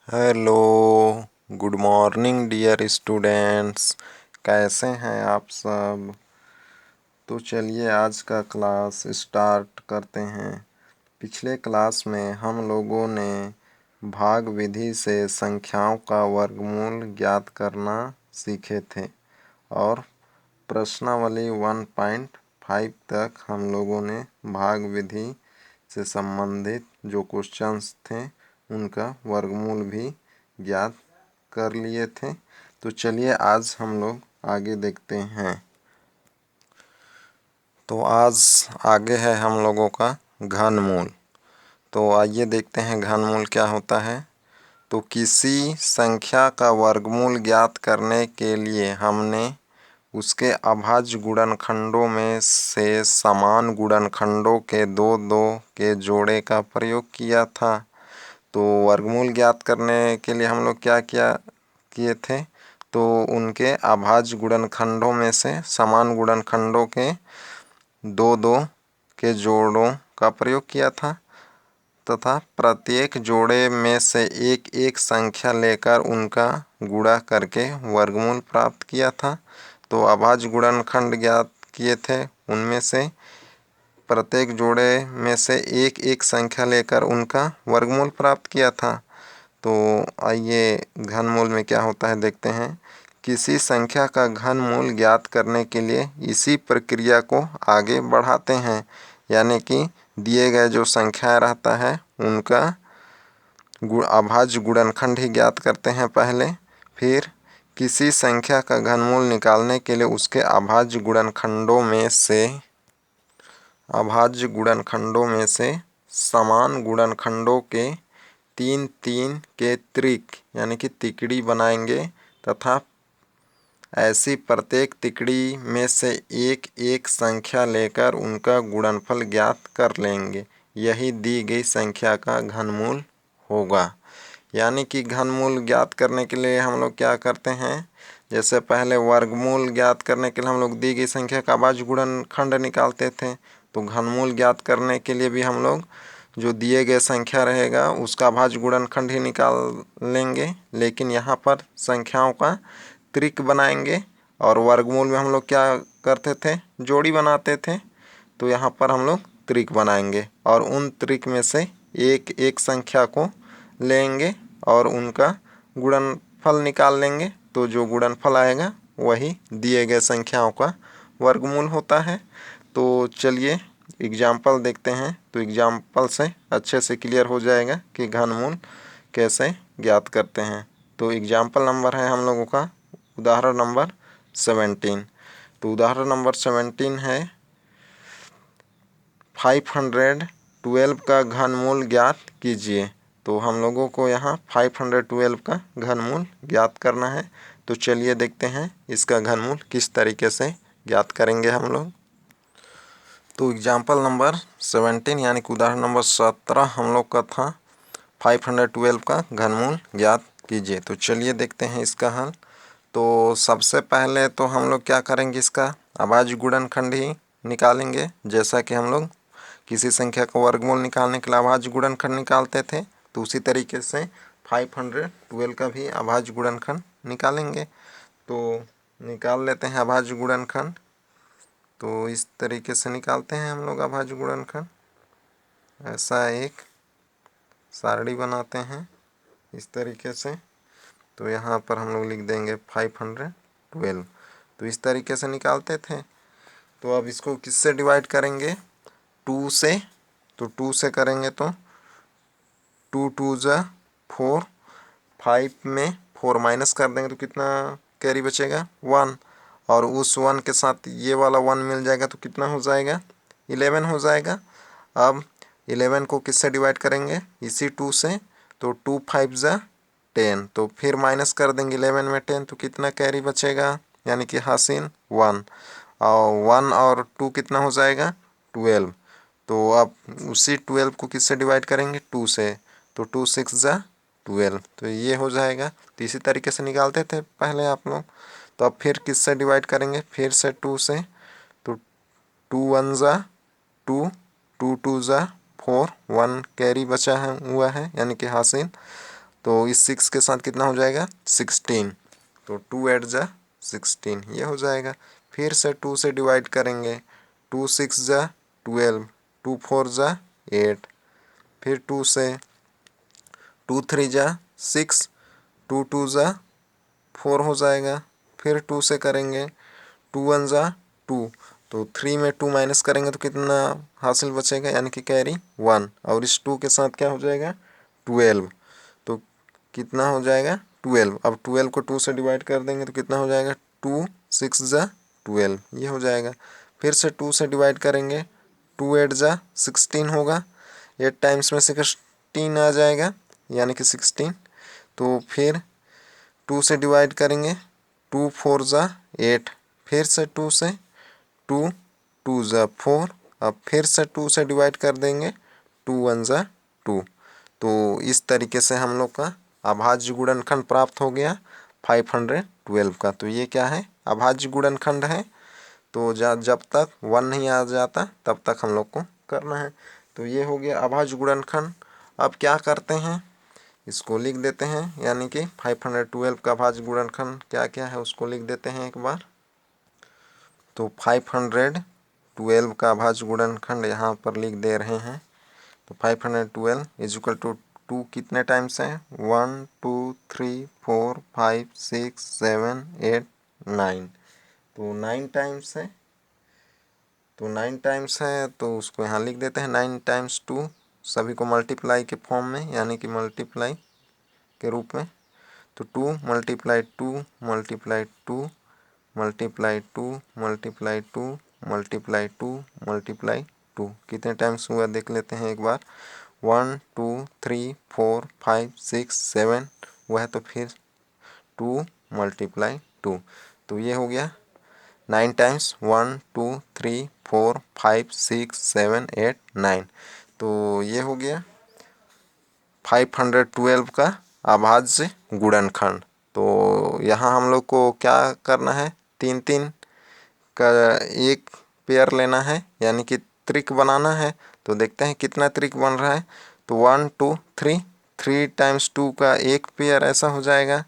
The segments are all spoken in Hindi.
Hello, good morning dear students. कैसे हैं आप सब? तो चलिए आज का क्लास स्टार्ट करते हैं। पिछले क्लास में हम लोगों ने भाग विधि से संख्याओं का वर्गमूल ज्ञात करना सीखे थे और प्रश्नावली 1.5 तक हम लोगों ने भाग विधि से संबंधित जो क्वेश्चंस थे उनका वर्गमूल भी ज्ञात कर लिए थे। तो चलिए आज हम लोग आगे देखते हैं। तो आज आगे है हम लोगों का घनमूल। तो आइए देखते हैं घनमूल क्या होता है। तो किसी संख्या का वर्गमूल ज्ञात करने के लिए हमने उसके अभाज्य गुणनखंडों में से समान गुणनखंडों के दो दो के जोड़े का प्रयोग किया था। तो वर्गमूल ज्ञात करने के लिए हम लोग क्या किए थे, तो उनके अभाज्य गुणनखंडों में से समान गुणनखंडों के दो दो के जोड़ों का प्रयोग किया था तथा प्रत्येक जोड़े में से एक एक संख्या लेकर उनका गुणा करके वर्गमूल प्राप्त किया था। तो अभाज्य गुणनखंड ज्ञात किए थे, उनमें से प्रत्येक जोड़े में से एक एक संख्या लेकर उनका वर्गमूल प्राप्त किया था। तो आइए घनमूल में क्या होता है देखते हैं। किसी संख्या का घनमूल ज्ञात करने के लिए इसी प्रक्रिया को आगे बढ़ाते हैं, यानी कि दिए गए जो संख्या रहता है उनका अभाज्य गुणनखंड ही ज्ञात करते हैं पहले, फिर किसी संख्या का घनमूल निकालने के लिए उसके अभाज्य गुणनखंडों में से समान गुणनखंडों के तीन तीन के त्रिक यानी कि तिकड़ी बनाएंगे तथा ऐसी प्रत्येक तिकड़ी में से एक एक संख्या लेकर उनका गुणनफल ज्ञात कर लेंगे। यही दी गई संख्या का घनमूल होगा। यानी कि घनमूल ज्ञात करने के लिए हम लोग क्या करते हैं, जैसे पहले वर्गमूल ज्ञात करने के लिए हम लोग दी गई संख्या का अभाज्य गुणनखंड निकालते थे, तो घनमूल ज्ञात करने के लिए भी हम लोग जो दिए गए संख्या रहेगा उसका अभाज्य गुणनखंड ही निकाल लेंगे। लेकिन यहाँ पर संख्याओं का त्रिक बनाएंगे और वर्गमूल में हम लोग क्या करते थे, जोड़ी बनाते थे। तो यहाँ पर हम लोग त्रिक बनाएंगे और उन त्रिक में से एक एक संख्या को लेंगे और उनका गुणनफल निकाल लेंगे। तो जो गुणनफल आएगा वही दिए गए संख्याओं का वर्गमूल होता है। तो चलिए एग्जाम्पल देखते हैं। तो एग्जाम्पल से अच्छे से क्लियर हो जाएगा कि घनमूल कैसे ज्ञात करते हैं। तो एग्जाम्पल नंबर है हम लोगों का उदाहरण नंबर 17। तो उदाहरण नंबर 17 है 512 का घनमूल ज्ञात कीजिए। तो हम लोगों को यहाँ 512 का घनमूल ज्ञात करना है। तो चलिए देखते हैं इसका घनमूल किस तरीके से ज्ञात करेंगे हम लोग। तो एग्जाम्पल नंबर 17 यानी कि उदाहरण नंबर 17 हम लोग का था 512 का घनमूल ज्ञात कीजिए। तो चलिए देखते हैं इसका हल। तो सबसे पहले तो हम लोग क्या करेंगे, इसका अभाज्य गुणनखंड ही निकालेंगे। जैसा कि हम लोग किसी संख्या का वर्गमूल निकालने के लिए अभाज्य गुणनखंड निकालते थे, तो उसी तरीके से 512 का भी अभाज्य गुणनखंड निकालेंगे। तो निकाल लेते हैं अभाज्य गुणनखंड। तो इस तरीके से निकालते हैं हम लोग अभाज्य गुणनखंड। ऐसा एक सारणी बनाते हैं इस तरीके से। तो यहाँ पर हम लोग लिख देंगे 512। तो इस तरीके से निकालते थे। तो अब इसको किससे डिवाइड करेंगे, 2 से। तो 2 से करेंगे तो 2 2 जा 4, 5 में 4 माइनस कर देंगे तो कितना कैरी बचेगा, 1। और उस 1 के साथ ये वाला 1 मिल जाएगा तो कितना हो जाएगा, 11 हो जाएगा। अब 11 को किससे डिवाइड करेंगे, इसी 2 से। तो 2 5 जा 10, तो फिर माइनस कर देंगे 11 में 10 तो कितना कैरी बचेगा, यानी कि हासिल 1। और 1 और 2 कितना हो जाएगा, 12। तो अब उसी 12 को किससे डिवाइड करेंगे, 2 से। तो 2 6 जा 12, तो ये हो जाएगा। तो इसी तरीके से निकालते थे पहले आप लोग। तो अब फिर किससे डिवाइड करेंगे, फिर से 2 से। तो 2 1 जा 2, 2 2 जा 4, 1 कैरी बचा है हुआ है यानी कि हासिल तो इस 6 के साथ कितना हो जाएगा 16, तो 2 8 जा 16 ये हो जाएगा। फिर से 2 से डिवाइड करेंगे, 2 6 जा 12, 2 4 जा 8, फिर 2 से 2 3 जा 6, 2 2 जा 4 हो जाएगा। फिर 2 से करेंगे, 2 1 जा 2, तो 3 में 2 माइनस करेंगे तो कितना हासिल बचेगा, यानी कि कैरी 1, और इस 2 के साथ क्या हो जाएगा 12, तो कितना हो जाएगा 12। अब 12 को 2 से डिवाइड कर देंगे तो कितना हो जाएगा 2 6 जा 12 ये हो जाएगा। फिर से 2 से डिवाइड करेंगे, 2 8 जा 16 होगा, 8 टाइम्स में 16 आ जाएगा यानी कि 16। तो फिर 2 से डिवाइड करेंगे, 2 4 जा 8, फिर से 2 से 2 2 जा 4, अब फिर से 2 से डिवाइड कर देंगे, 2 1 जा 2। तो इस तरीके से हम लोग का अभाज्य गुणनखंड प्राप्त हो गया 512 का। तो ये क्या है अभाज्य गुणनखंड है। तो जब तक 1 नहीं आ जाता तब तक हम लोग को करना है। तो ये हो गया अभाज्य गुणनखंड। अब क्या करते हैं इसको लिख देते हैं, यानी कि 512 का अभाज्य गुणनखंड क्या क्या है उसको लिख देते हैं एक बार। तो 512 का अभाज्य गुणनखंड यहाँ पर लिख दे रहे हैं। तो 512 इज इक्वल टू 2 कितने टाइम्स है 1 2 3 4 5 6 7 8 9, तो 9 टाइम्स है। तो 9 टाइम्स है तो उसको यहाँ लिख देते हैं 9 टाइम्स 2, सभी को मल्टीप्लाई के फॉर्म में यानी कि मल्टीप्लाई के रूप में। तो 2 multiply 2 multiply 2 multiply 2 multiply 2 multiply 2 multiply 2 कितने टाइम्स हुआ देख लेते हैं एक बार। 1 2 3 4 5 6 7 हुआ है, तो फिर 2 मल्टीप्लाई 2, तो ये हो गया 9 टाइम्स 1 2 3 4 5 6 7 8 9, तो ये हो गया 512 का अभाज्य गुणनखंड। तो यहाँ हम लोग को क्या करना है, 3 3 का एक पेयर लेना है यानी कि त्रिक बनाना है। तो देखते हैं कितना त्रिक बन रहा है। तो 1 2 3, 3 टाइम्स 2 का एक पेयर ऐसा हो जाएगा,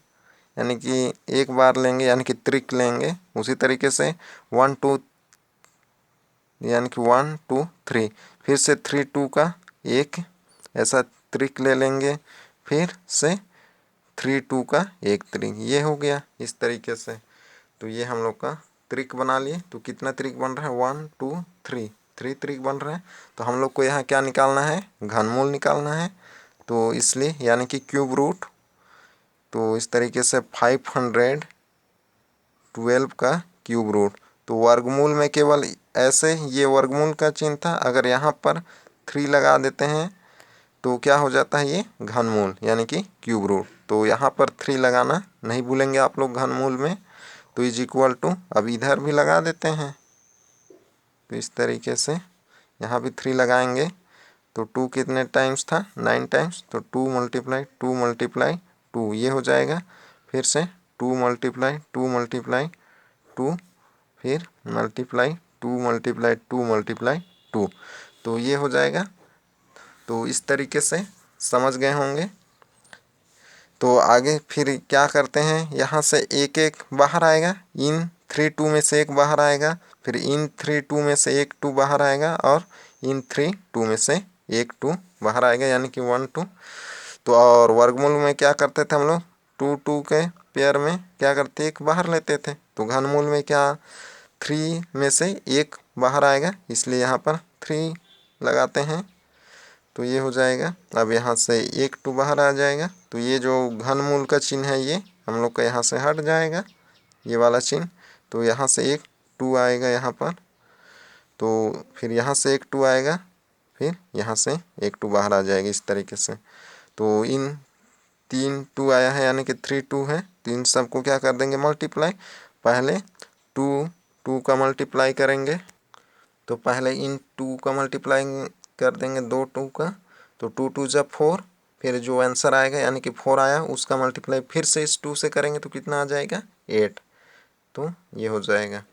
यानी कि एक बार लेंगे यानी कि त्रिक लेंगे। उसी तरीके से 1 2 यानी कि 1 2 3, फिर से 3 2 का एक ऐसा त्रिक ले लेंगे, फिर से 3 2 का एक त्रिक, ये हो गया इस तरीके से। तो ये हम लोग का त्रिक बना लिए। तो कितना त्रिक बन रहा है 1 2 3, 3 त्रिक बन रहा है। तो हम लोग को यहाँ क्या निकालना है घनमूल निकालना है। तो इसलिए यानी कि क्यूब रूट, तो इस तरीके से 512 का क्यूब रूट। तो वर्गमूल में केवल ऐसे ये वर्गमूल का चिन्ह था, अगर यहाँ पर 3 लगा देते हैं तो क्या हो जाता है ये घनमूल यानी कि क्यूब रूट। तो यहाँ पर 3 लगाना नहीं भूलेंगे आप लोग घनमूल में। तो इज इक्वल टू, अब इधर भी लगा देते हैं। तो इस तरीके से यहाँ भी 3 लगाएंगे तो 2 कितने टाइम्स था 9 टाइम्स, तो 2 मल्टीप्लाई 2 मल्टीप्लाई 2 ये हो जाएगा। फिर से 2 मल्टीप्लाई 2 मल्टीप्लाई 2, फिर मल्टीप्लाई 2 मल्टीप्लाई 2 मल्टीप्लाई 2, तो ये हो जाएगा। तो इस तरीके से समझ गए होंगे। तो आगे फिर क्या करते हैं, यहाँ से एक एक बाहर आएगा, इन 3 2 में से एक बाहर आएगा, फिर इन 3 2 में से एक 2 बाहर आएगा, और इन 3 2 में से एक 2 बाहर आएगा यानी कि 1 2। तो और वर्गमूल में क्या करते थे हम लोग 2 2 के पेयर में क्या करते एक बाहर लेते थे। तो घनमूल में क्या 3 में से एक बाहर आएगा, इसलिए यहाँ पर 3 लगाते हैं, तो ये हो जाएगा। अब यहाँ से एक 2 बाहर आ जाएगा, तो ये जो घनमूल का चिन्ह है ये हम लोग का यहाँ से हट जाएगा, ये वाला चिन्ह। तो यहाँ से एक 2 आएगा यहाँ पर, तो फिर यहाँ से एक 2 आएगा, फिर यहाँ से एक 2 बाहर आ जाएगा इस तरीके से। तो इन 3 2 आया है यानी कि 3 2 है, तो इन सबको क्या कर देंगे मल्टीप्लाई। पहले 2 2 का मल्टीप्लाई करेंगे, तो पहले इन 2 का मल्टीप्लाई कर देंगे 2 2 का, तो 2 2 जा 4, फिर जो आंसर आएगा यानी कि 4 आया उसका मल्टीप्लाई फिर से इस 2 से करेंगे तो कितना आ जाएगा 8, तो ये हो जाएगा।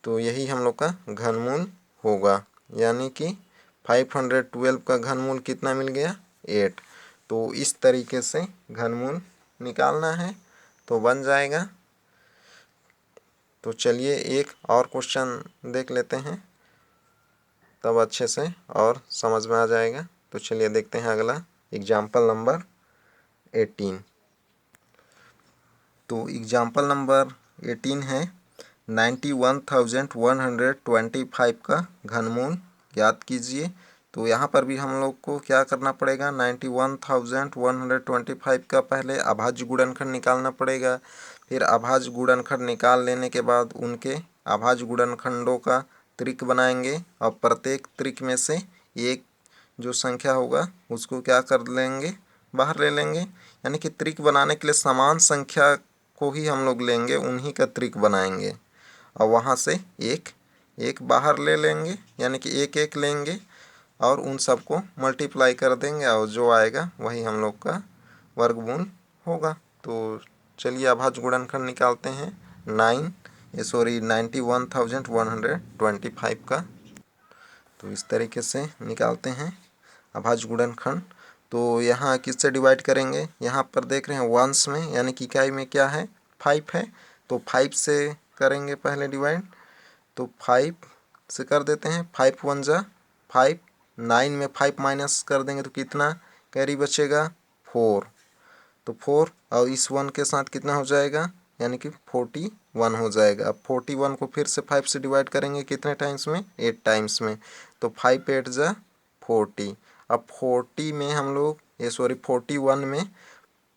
तो यही हम लोग का घनमूल होगा, यानी कि 512 का घनमूल कितना मिल गया 8। तो इस तरीके से घनमूल निकालना है तो बन जाएगा। तो चलिए एक और क्वेश्चन देख लेते हैं, तब अच्छे से और समझ में आ जाएगा। तो चलिए देखते हैं अगला एग्जाम्पल नंबर 18। तो एग्जाम्पल नंबर 18 है 91,125 का घनमूल ज्ञात कीजिए। तो यहाँ पर भी हम लोग को क्या करना पड़ेगा, 91,125 का पहले अभाज्य गुणनखंड निकालना पड़ेगा। फिर अभाज्य गुणनखंड निकाल लेने के बाद उनके अभाज्य गुणनखंडों का त्रिक बनाएंगे और प्रत्येक त्रिक में से एक जो संख्या होगा उसको क्या कर लेंगे, बाहर ले लेंगे। यानी कि त्रिक बनाने के लिए समान संख्या को ही हम लोग लेंगे, उन्हीं का त्रिक बनाएंगे और वहाँ से एक एक बाहर ले लेंगे, यानी कि एक एक लेंगे और उन सबको मल्टीप्लाई कर देंगे और जो आएगा वही हम लोग का वर्गमूल होगा। तो चलिए अभाज्य गुणनखंड निकालते हैं 91,125 का। तो इस तरीके से निकालते हैं अभाज्य गुणनखंड। तो यहाँ किससे डिवाइड करेंगे, यहाँ पर देख रहे हैं वंस में, यानी कि इकाई में क्या है 5 है, तो 5 से करेंगे पहले डिवाइड। तो 5 से कर देते हैं, 5 1 जा 5, 9 में 5 माइनस कर देंगे तो कितना कैरी बचेगा 4। तो 4 और इस 1 के साथ कितना हो जाएगा, यानी कि 41 हो जाएगा। अब 41 को फिर से 5 से डिवाइड करेंगे कितने टाइम्स में, 8 टाइम्स में। तो 5 8 जा 40। अब 40 में हम लोग 41 में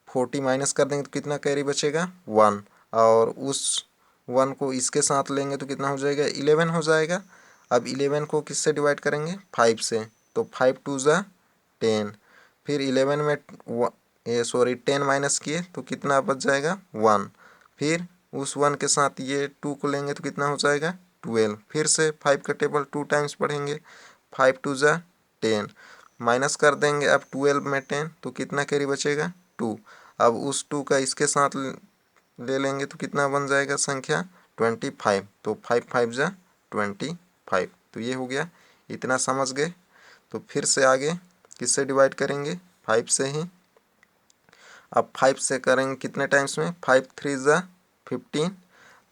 40 माइनस कर देंगे तो कितना कैरी बचेगा 1, और उस 1 को इसके साथ लेंगे तो कितना हो जाएगा 11 हो जाएगा। अब 11 को किससे डिवाइड करेंगे 5 से, तो 5 2 जा 10। फिर 11 में 10 माइनस किए तो कितना बच जाएगा 1। फिर उस 1 के साथ ये 2 को लेंगे तो कितना हो जाएगा 12। फिर से 5 का टेबल 2 टाइम्स पढ़ेंगे, 5 2 जा 10 माइनस कर देंगे। अब 12 में 10 तो कितना कैरी बचेगा 2। अब उस 2 का इसके साथ ले लेंगे तो कितना बन जाएगा संख्या 25। तो 5 5 जा 25। तो ये हो गया, इतना समझ गए। तो फिर से आगे किससे डिवाइड करेंगे 5 से ही। अब 5 से करेंगे कितने टाइम्स में, 5 3 जा 15।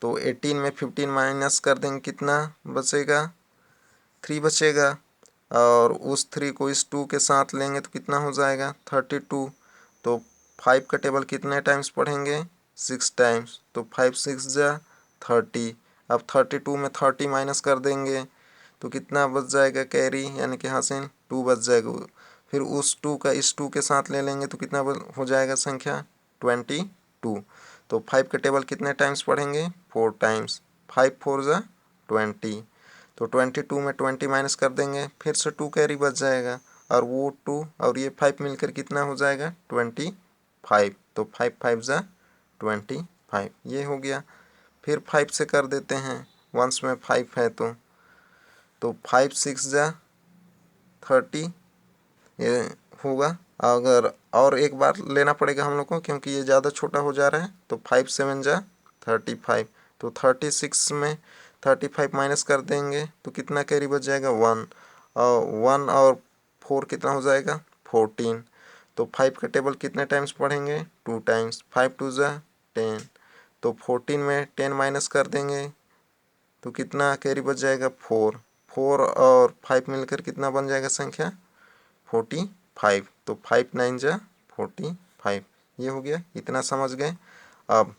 तो 18 में 15 माइनस कर देंगे कितना बचेगा 3 बचेगा, और उस 3 को इस 2 के साथ लेंगे तो कितना हो जाएगा 32। तो 5 का टेबल कितने टाइम्स पढ़ेंगे 6 टाइम्स। तो 5 6 जा 30। अब 32 में 30 माइनस कर देंगे तो कितना बच जाएगा कैरी, यानी कि यहाँ से 2 बच जाएगा। फिर उस 2 का इस 2 के साथ ले लेंगे तो कितना हो जाएगा संख्या 22। तो 5 का टेबल कितने टाइम्स पढ़ेंगे 4 टाइम्स। 5 4 जा 20। तो 22 में 20 माइनस कर देंगे, फिर से 2 कैरी बच जाएगा, और वो 2 और ये 5 मिलकर कितना हो जाएगा 25। तो 5 5 जा 25, ये हो गया। फिर 5 से कर देते हैं, वंस में 5 है तो 5 6 जा 30 ये होगा। अगर और एक बार लेना पड़ेगा हम लोग को क्योंकि ये ज़्यादा छोटा हो जा रहा है। तो 5 7 जा 35। तो 36 में 35 माइनस कर देंगे तो कितना कैरी बच जाएगा 1, और 1 और 4 कितना हो जाएगा 14। तो 5 का टेबल कितने टाइम्स पढ़ेंगे 2 टाइम्स। 5 2 जा 10। तो 14 में 10 माइनस कर देंगे तो कितना कैरी बच जाएगा 4। 4 और 5 मिलकर कितना बन जाएगा संख्या 45। तो 5 9 जा 45, ये हो गया, इतना समझ गए। अब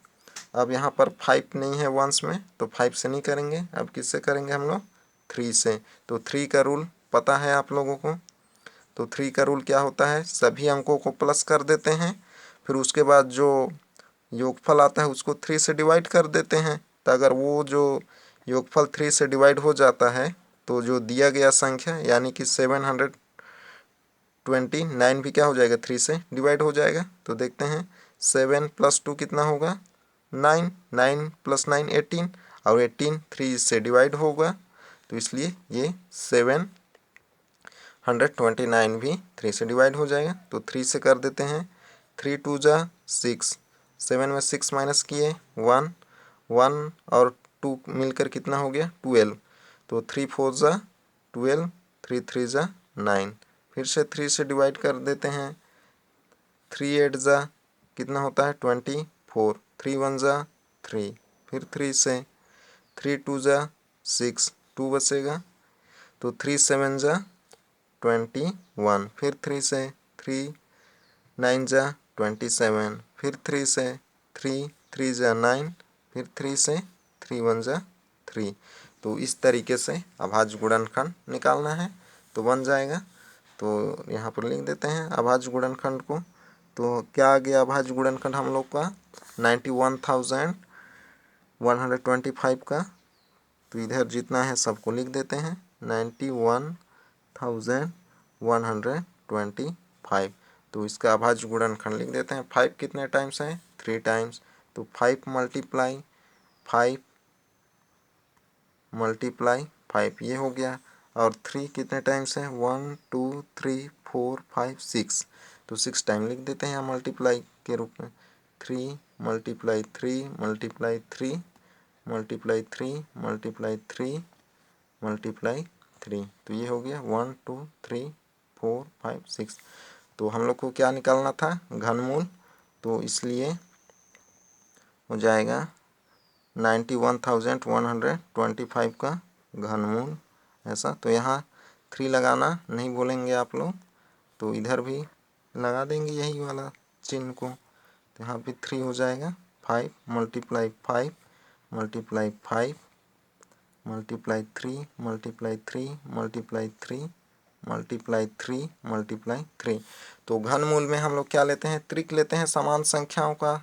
यहाँ पर 5 नहीं है वंस में तो 5 से नहीं करेंगे, अब किससे करेंगे हम लोग 3 से। तो 3 का रूल पता है आप लोगों को। तो 3 का रूल क्या होता है, सभी अंकों को प्लस कर देते हैं, फिर उसके बाद जो योगफल आता है उसको 3 से डिवाइड कर देते हैं। तो अगर वो जो योगफल 3 से डिवाइड हो जाता है तो जो दिया गया संख्या यानी कि 729 भी क्या हो जाएगा 3 से डिवाइड हो जाएगा। तो देखते हैं 7 + 2 कितना होगा 9, 9 + 9 18, और 18 3 से डिवाइड होगा तो इसलिए ये 729 भी 3 से डिवाइड हो जाएगा। तो 3 से कर देते हैं, 3 2 जा 6, 7 में 6 माइनस किए 1, 1 और 2 मिलकर कितना हो गया 12। तो 3 4 जा 12, 3 3 जा 9, फिर से 3 से डिवाइड कर देते हैं, 3 8 जा कितना होता है 24, 3 1 जा 3, फिर 3 से 3 2 जा 6, 2 बचेगा, तो 3 7 जा 21, फिर 3 से 3 9 जा 27, फिर 3 से 3 3 जा 9, फिर 3 से 3 1 जा 3। तो इस तरीके से अभाज्य गुणनखंड निकालना है, तो बन जाएगा। तो यहाँ पर लिख देते हैं अभाज्य गुणनखंड को। तो क्या आ गया अभाज्य गुणनखंड हम लोग का 91,125 का। तो इधर जितना है सबको लिख देते हैं 91,125। तो इसका अभाज्य गुणनखंड लिख देते हैं। 5 कितने टाइम्स है 3 टाइम्स, तो 5 मल्टीप्लाई 5 ये हो गया। और 3 कितने टाइम्स है 1 2 3 4 5 6, तो 6 टाइम लिख देते हैं यहाँ मल्टीप्लाई के रूप में। 3 multiply 3 multiply 3 multiply 3 multiply 3 multiply 3, तो ये हो गया 1 2 3 4 5 6। तो हम लोग को क्या निकालना था घनमूल, तो इसलिए हो जाएगा 91,125 का घनमूल ऐसा। तो यहाँ 3 लगाना नहीं बोलेंगे आप लोग, तो इधर भी लगा देंगे यही वाला चिन्ह को। तो यहाँ भी 3 हो जाएगा। 5 multiply 5 multiply 5 multiply 3 multiply 3 multiply 3 multiply 3 multiply 3। तो घनमूल में हम लोग क्या लेते हैं त्रिक लेते हैं, समान संख्याओं का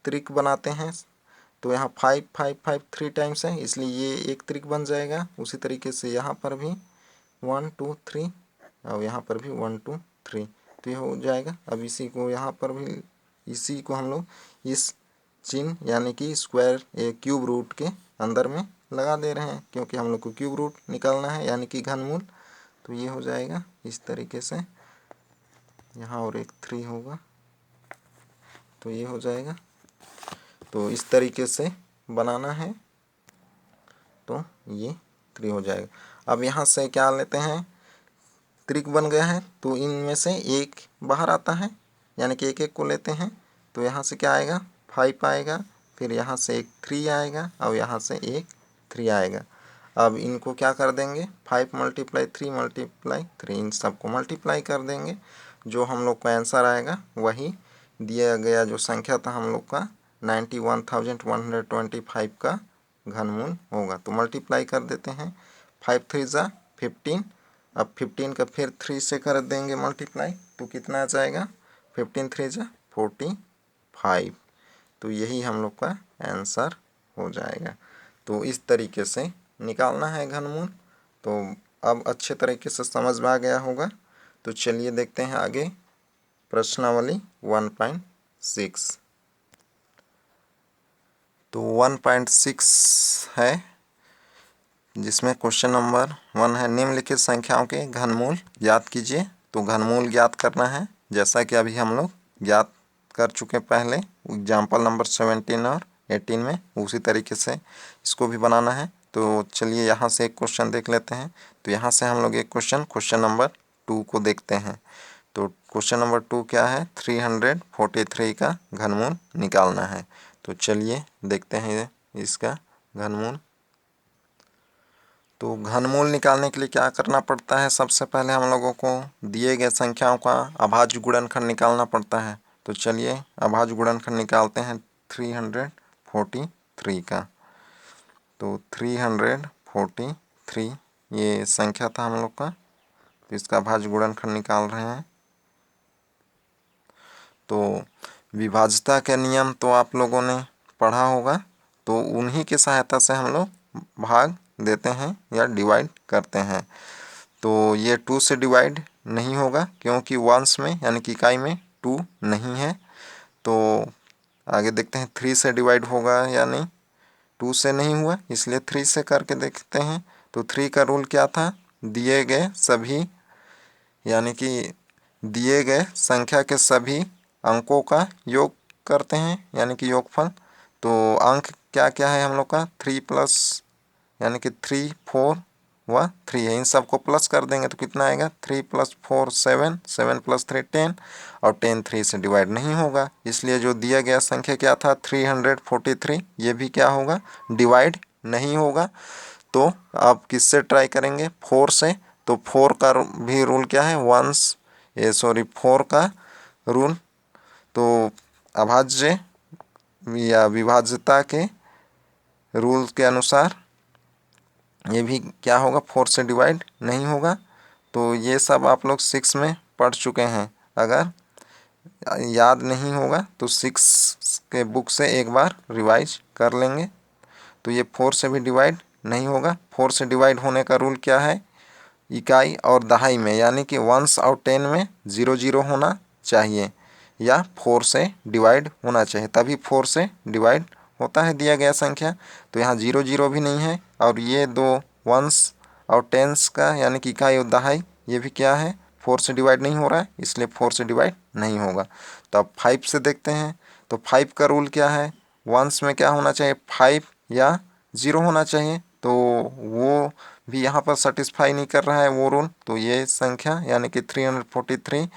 त्रिक बनाते हैं। तो यहाँ 5 5 5 3 टाइम्स है, इसलिए ये एक त्रिक बन जाएगा। उसी तरीके से यहाँ पर भी 1 2 3 और यहाँ पर भी 1 2 3, तो ये हो जाएगा। अब इसी को यहाँ पर भी इसी को हम लोग इस चिन्ह यानी कि स्क्वायर क्यूब रूट के अंदर में लगा दे रहे हैं, क्योंकि हम लोग को क्यूब रूट निकालना है यानी कि घनमूल। तो ये हो जाएगा इस तरीके से, यहाँ और एक 3 होगा, तो ये हो जाएगा। तो इस तरीके से बनाना है, तो ये 3 हो जाएगा। अब यहाँ से क्या लेते हैं त्रिक बन गया है, तो इनमें से एक बाहर आता है यानी कि एक एक को लेते हैं। तो यहाँ से क्या आएगा 5 आएगा, फिर यहाँ से एक 3 आएगा और यहाँ से एक 3 आएगा। अब इनको क्या कर देंगे 5 मल्टीप्लाई 3 मल्टीप्लाई 3, इन सबको मल्टीप्लाई कर देंगे। जो हम लोग का आंसर आएगा वही दिया गया जो संख्या था हम लोग का 91,125 का घनमूल होगा। तो मल्टीप्लाई कर देते हैं, 5 3 जा 15। अब 15 का फिर 3 से कर देंगे मल्टीप्लाई, तो कितना आ जाएगा 15 3 जा 45। तो यही हम लोग का आंसर हो जाएगा। तो इस तरीके से निकालना है घनमूल। तो अब अच्छे तरीके से समझ में आ गया होगा। तो चलिए देखते हैं आगे प्रश्नावली 1.6। तो 1.6 है जिसमें क्वेश्चन नंबर 1 है निम्नलिखित संख्याओं के घनमूल ज्ञात कीजिए। तो घनमूल ज्ञात करना है, जैसा कि अभी हम लोग ज्ञात कर चुके पहले एग्जाम्पल नंबर 17 और 18 में, उसी तरीके से इसको भी बनाना है। तो चलिए यहाँ से एक क्वेश्चन देख लेते हैं। तो यहाँ से हम लोग एक क्वेश्चन नंबर 2 को देखते हैं। तो क्वेश्चन नंबर 2 क्या है 343 का घनमूल निकालना है। तो चलिए देखते हैं इसका घनमूल। तो घनमूल निकालने के लिए क्या करना पड़ता है, सबसे पहले हम लोगों को दिए गए संख्याओं का अभाज्य गुणनखंड निकालना पड़ता है। तो चलिए अभाज्य गुणनखंड निकालते हैं 343 का। तो 343 ये संख्या था हम लोग का, तो इसका अभाज्य गुणनखंड निकाल रहे हैं। तो विभाज्यता के नियम तो आप लोगों ने पढ़ा होगा, तो उन्हीं की सहायता से हम लोग भाग देते हैं या डिवाइड करते हैं। तो ये 2 से डिवाइड नहीं होगा, क्योंकि वंश में यानी कि इकाई में 2 नहीं है। तो आगे देखते हैं 3 से डिवाइड होगा या नहीं। 2 से नहीं हुआ, इसलिए 3 से करके देखते हैं। तो 3 का रूल क्या था, दिए गए सभी यानी कि दिए गए संख्या के सभी अंकों का योग करते हैं यानी कि योगफल। तो अंक क्या क्या है हम लोग का 3 प्लस यानी कि 3 4 व 3 है। इन सबको प्लस कर देंगे तो कितना आएगा, 3 + 4 7, 7 + 3 10, और 10 3 से डिवाइड नहीं होगा, इसलिए जो दिया गया संख्या क्या था 343, ये भी क्या होगा, डिवाइड नहीं होगा। तो आप किससे ट्राई करेंगे, 4 से। तो 4 का भी रूल क्या है, 4 का रूल, तो अभाज्य या विभाज्यता के रूल के अनुसार ये भी क्या होगा, 4 से डिवाइड नहीं होगा। तो ये सब आप लोग 6 में पढ़ चुके हैं, अगर याद नहीं होगा तो 6 के बुक से एक बार रिवाइज कर लेंगे। तो ये 4 से भी डिवाइड नहीं होगा। 4 से डिवाइड होने का रूल क्या है, इकाई और दहाई में, यानी कि 1s और 10 में 0 0 होना चाहिए या 4 से डिवाइड होना चाहिए, तभी 4 से डिवाइड होता है दिया गया संख्या। तो यहाँ 0 0 भी नहीं है, और ये दो 1s और 10s का यानी कि इकाई और दहाई, ये भी क्या है, 4 से डिवाइड नहीं हो रहा है, इसलिए 4 से डिवाइड नहीं होगा। तो अब 5 से देखते हैं। तो 5 का रूल क्या है, 1s में क्या होना चाहिए, 5 या 0 होना चाहिए, तो वो भी यहाँ पर सेटिस्फाई नहीं कर रहा है वो रूल। तो ये संख्या यानी कि 343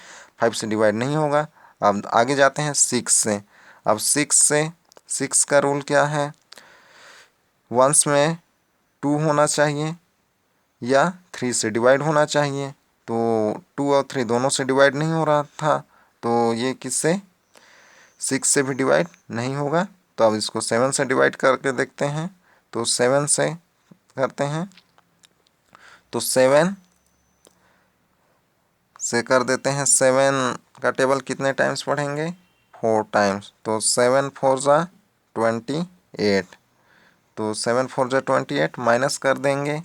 5 से डिवाइड नहीं होगा। अब आगे जाते हैं 6 से। अब 6 का रूल क्या है, 1s में 2 होना चाहिए या 3 से डिवाइड होना चाहिए। तो 2 और 3 दोनों से डिवाइड नहीं हो रहा था, तो ये किससे, 6 से भी डिवाइड नहीं होगा। तो अब इसको 7 से डिवाइड करके देखते हैं। तो 7 से करते हैं, तो 7 से कर देते हैं। 7 का टेबल कितने टाइम्स पढ़ेंगे, 4 टाइम्स। तो 7 4 ज़ा 28, तो 7 4 ज़ा 28 माइनस कर देंगे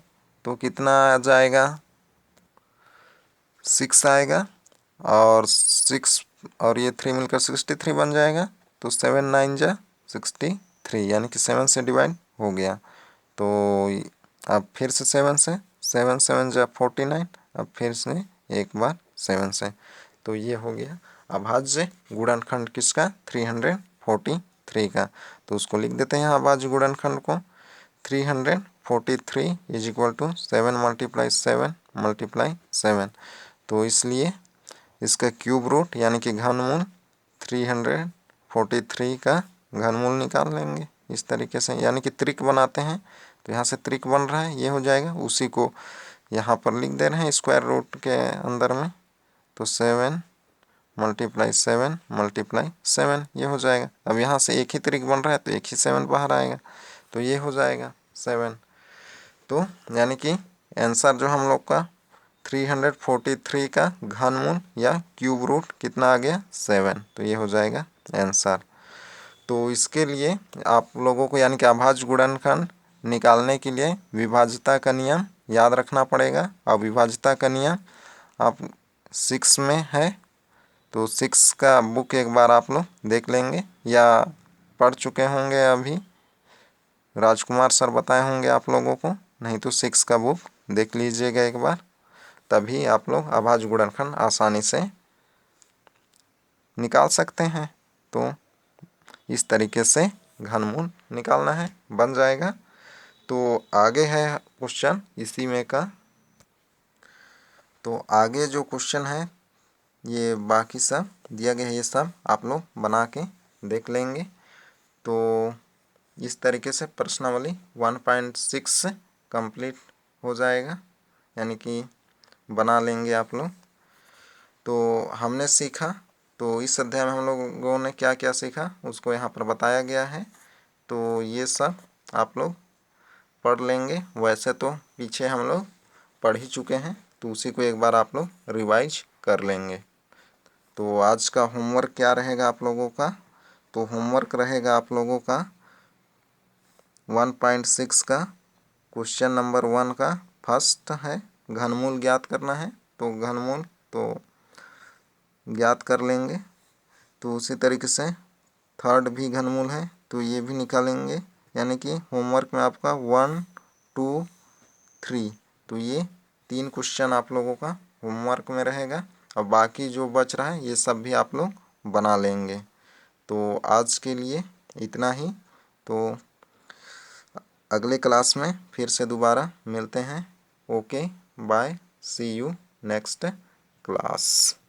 तो कितना आ जाएगा, 6 आएगा, और 6 और ये 3 मिलकर 63 बन जाएगा। तो 7 9 ज़ा 63, यानी कि 7 से डिवाइड हो गया। तो अब फिर से 7 से, 7 7 ज़ा 49, अब फिर से एक बार 7 से। तो ये हो गया अभाज्य गुणनखंड किसका, 343 का। तो उसको लिख देते हैं अभाज्य गुणनखंड को, 343 इज इक्वल टू 7 × 7 × 7। तो इसलिए इसका क्यूब रूट यानी कि घनमूल 343 का घनमूल निकाल लेंगे इस तरीके से, यानी कि त्रिक बनाते हैं। तो यहाँ से त्रिक बन रहा है, ये हो जाएगा, उसी को यहाँ पर लिख दे रहे हैं स्क्वायर रूट के अंदर में। तो 7 × 7 × 7 ये हो जाएगा। अब यहाँ से एक ही त्रिक बन रहा है तो एक ही 7 बाहर आएगा, तो ये हो जाएगा 7। तो यानी कि आंसर जो हम लोग का 343 का घनमूल या क्यूब रूट कितना आ गया, 7। तो ये हो जाएगा आंसर। तो इसके लिए आप लोगों को यानी कि अभाज्य गुणनखंड निकालने के लिए विभाज्यता का नियम याद रखना पड़ेगा। और विभाज्यता का नियम आप 6 में है, तो 6 का बुक एक बार आप लोग देख लेंगे या पढ़ चुके होंगे, अभी राजकुमार सर बताए होंगे आप लोगों को, नहीं तो 6 का बुक देख लीजिएगा एक बार, तभी आप लोग अभाज्य गुणनखंड आसानी से निकाल सकते हैं। तो इस तरीके से घनमूल निकालना है, बन जाएगा। तो आगे है क्वेश्चन इसी में का। तो आगे जो क्वेश्चन है ये बाकी सब दिया गया है, ये सब आप लोग बना के देख लेंगे। तो इस तरीके से प्रश्नावली 1.6 कंप्लीट हो जाएगा, यानी कि बना लेंगे आप लोग। तो हमने सीखा, तो इस अध्याय में हम लोगों ने क्या क्या सीखा उसको यहाँ पर बताया गया है। तो ये सब आप लोग पढ़ लेंगे, वैसे तो पीछे हम लोग पढ़ ही चुके हैं, तो उसी को एक बार आप लोग रिवाइज कर लेंगे। तो आज का होमवर्क क्या रहेगा आप लोगों का, तो होमवर्क रहेगा आप लोगों का 1.6 का क्वेश्चन नंबर 1 का फर्स्ट है, घनमूल ज्ञात करना है। तो घनमूल तो ज्ञात कर लेंगे। तो उसी तरीके से थर्ड भी घनमूल है, तो ये भी निकालेंगे, यानी कि होमवर्क में आपका 1 2 3, तो ये 3 क्वेश्चन आप लोगों का होमवर्क में रहेगा, और बाकी जो बच रहा है ये सब भी आप लोग बना लेंगे। तो आज के लिए इतना ही। तो अगले क्लास में फिर से दोबारा मिलते हैं। Okay bye, see you next class.